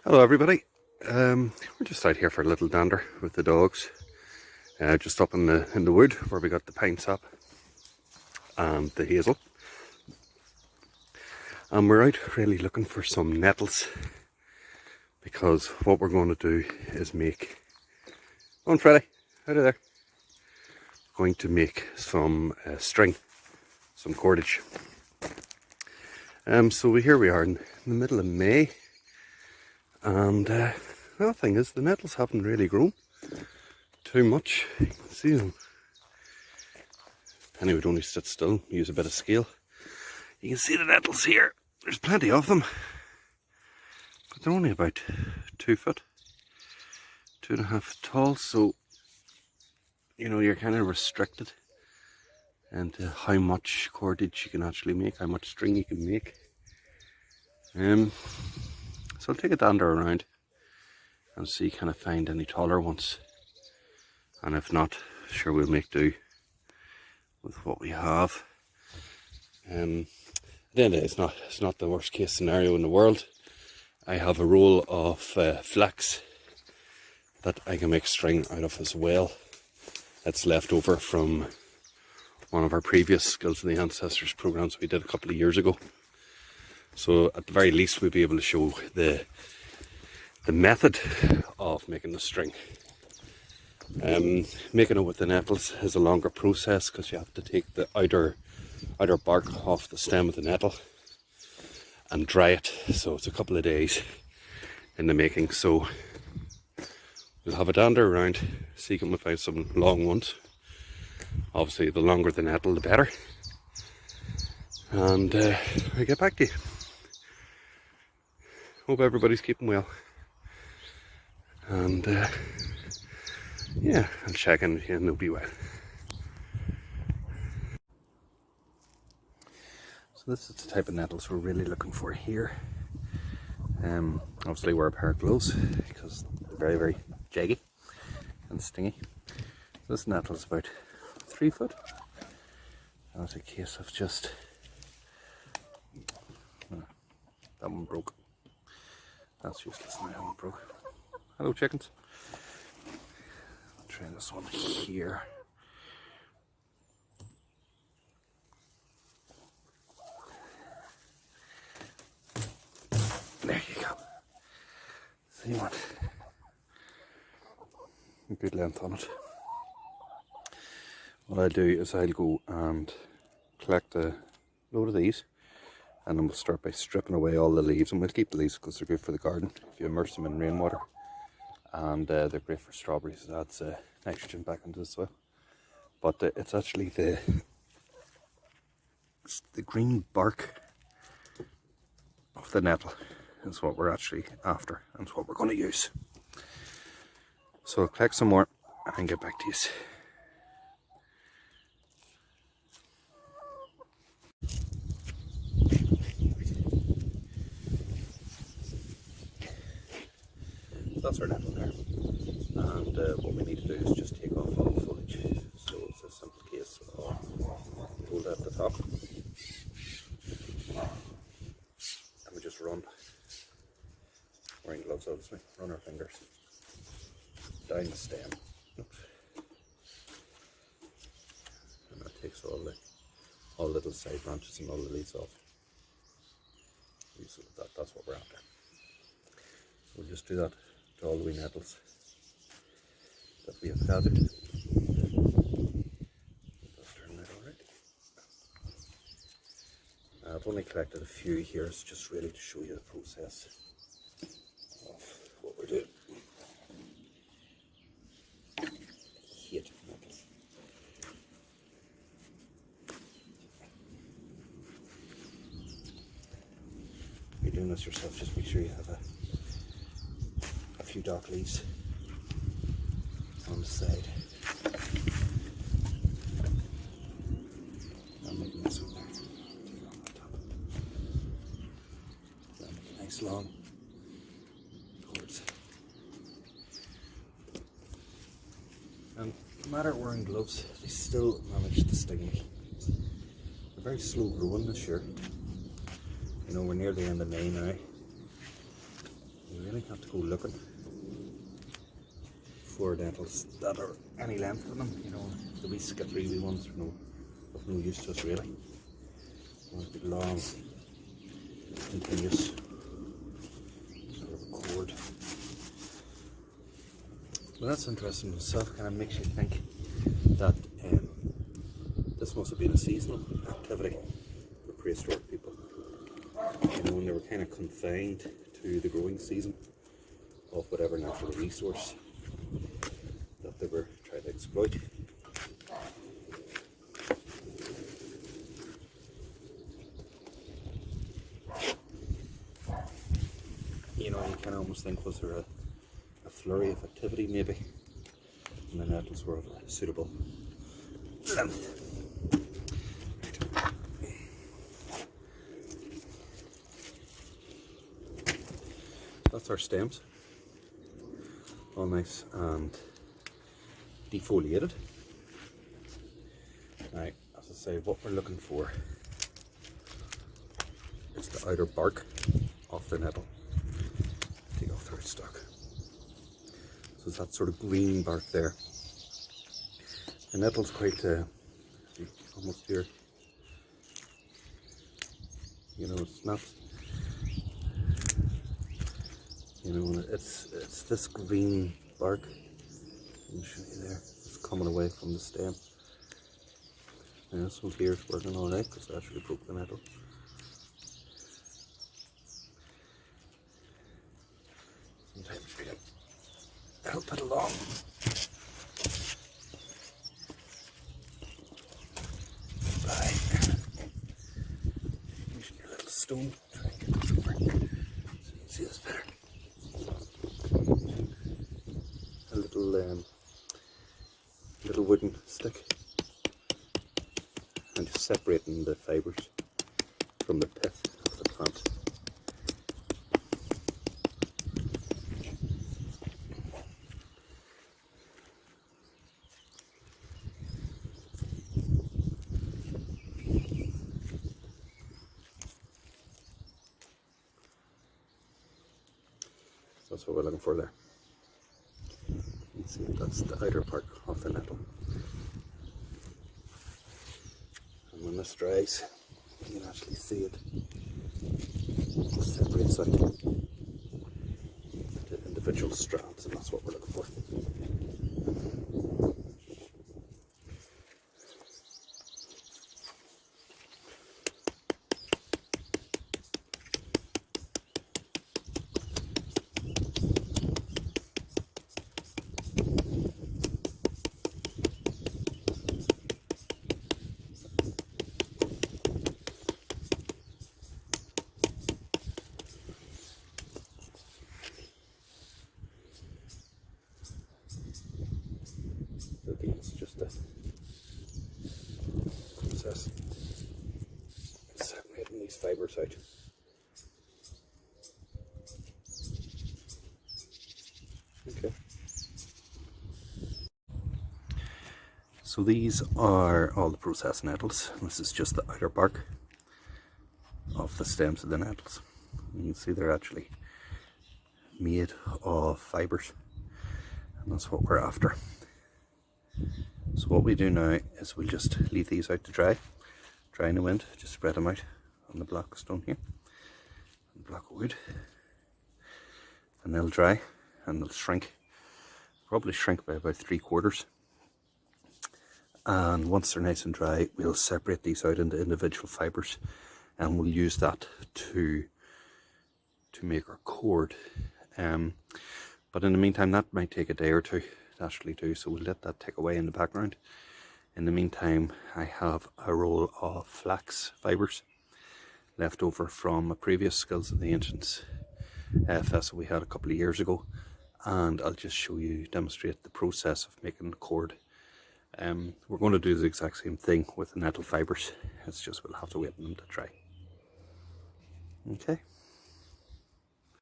Hello everybody, we're just out here for a little dander with the dogs, just up in the wood where we got the pine sap and the hazel, and we're out really looking for some nettles, because what we're going to do is make, on Freddy, out of there, we're going to make some string, some cordage. So here we are in the middle of May. And the other thing is, the nettles haven't really grown too much. You can see them. Penny would only sit still, use a bit of scale. You can see the nettles here. There's plenty of them. But they're only about 2 foot, 2.5 foot tall. So, you know, you're kind of restricted into how much cordage you can actually make, how much string you can make. So I'll take a dander around and see, can I find any taller ones, and if not, sure we'll make do with what we have. At the end of the day, it's not the worst case scenario in the world. I have a roll of flax that I can make string out of as well. It's left over from one of our previous Skills of the Ancestors programs we did a couple of years ago. So at the very least we'll be able to show the method of making the string. Making it with the nettles is a longer process because you have to take the outer bark off the stem of the nettle and dry it. So it's a couple of days in the making. So we'll have a dander around, see can we find some long ones. Obviously the longer the nettle the better. And I'll get back to you. Hope everybody's keeping well. And yeah, I'll check in with you and they'll be well. So this is the type of nettles we're really looking for here. Obviously wear a pair of gloves because they're very, very jaggy and stingy. This nettle is about 3 foot. And it's a case of just, that one broke. That's useless now, that one broke. Hello chickens. I'll try this one here. There you go. See what? A good length on it. What I'll do is I'll go and collect a load of these, and then we'll start by stripping away all the leaves, and we'll keep the leaves because they're good for the garden if you immerse them in rainwater, and they're great for strawberries. It adds nitrogen back into the soil. But it's actually the green bark of the nettle is what we're actually after, and it's what we're going to use. So I'll collect some more and get back to you. That's our nettle there, and what we need to do is just take off all the foliage. So it's a simple case of hold it at the top, and we just run, wearing gloves obviously, run our fingers down the stem. Oops. And that takes all the little side branches and all the leaves off. So that's what we're after. So we'll just do that to all the wee nettles that we have gathered. That's turned out alright. I've only collected a few here, it's just really to show you the process of what we're doing. I hate nettles. If you're doing this yourself, just make sure you have a few dark leaves on the side. I'll make a nice one there. Take it on the top. That'll make a nice long cords. And no matter wearing gloves, they still manage to sting me. They're very slow growing this year. You know, we're near the end of May now. You really have to go looking for nettles that are any length in them, you know, the wee skittery wee ones are of no use to us really. Like a long, continuous sort of a cord. Well, that's interesting in itself, kind of makes you think that this must have been a seasonal activity for prehistoric people. You know, when they were kind of confined to the growing season of whatever natural resource that they were trying to exploit. You know, you kind of almost think, was there a flurry of activity maybe, and the nettles were of a suitable length. That's our stems, all nice and defoliated. Now, as I say, what we're looking for is the outer bark of the nettle. Take off the rootstock. So it's that sort of green bark there. The nettle's quite, almost here. You know, it's not. You know, it's this green bark. Let me show you there. It's coming away from the stem. And this one here is working all right because I actually broke the nettle. Sometimes we can help it along. By using your little stone to try and get this over. So you can see this better. A little wooden stick, and just separating the fibres from the pith of the plant. So that's what we're looking for there. You can see that's the outer part of the nettle. And when this dries, you can actually see it separates out into individual strands, and that's what we're looking for. Again, it's just a process separating these fibres out. Okay. So these are all the processed nettles. This is just the outer bark of the stems of the nettles. You can see they're actually made of fibres, and that's what we're after. So what we do now is we'll just leave these out to dry in the wind. Just spread them out on the block of stone here, on the block of wood, and they'll dry and they'll shrink, probably shrink by about 3/4. And once they're nice and dry, we'll separate these out into individual fibres, and we'll use that to make our cord. But in the meantime, that might take a day or two to actually do, so we'll let that tick away in the background. In the meantime, I have a roll of flax fibres left over from a previous Skills of the Ancients festival we had a couple of years ago, and I'll just demonstrate the process of making the cord. We're going to do the exact same thing with the nettle fibres. It's just we'll have to wait for them to dry. Okay.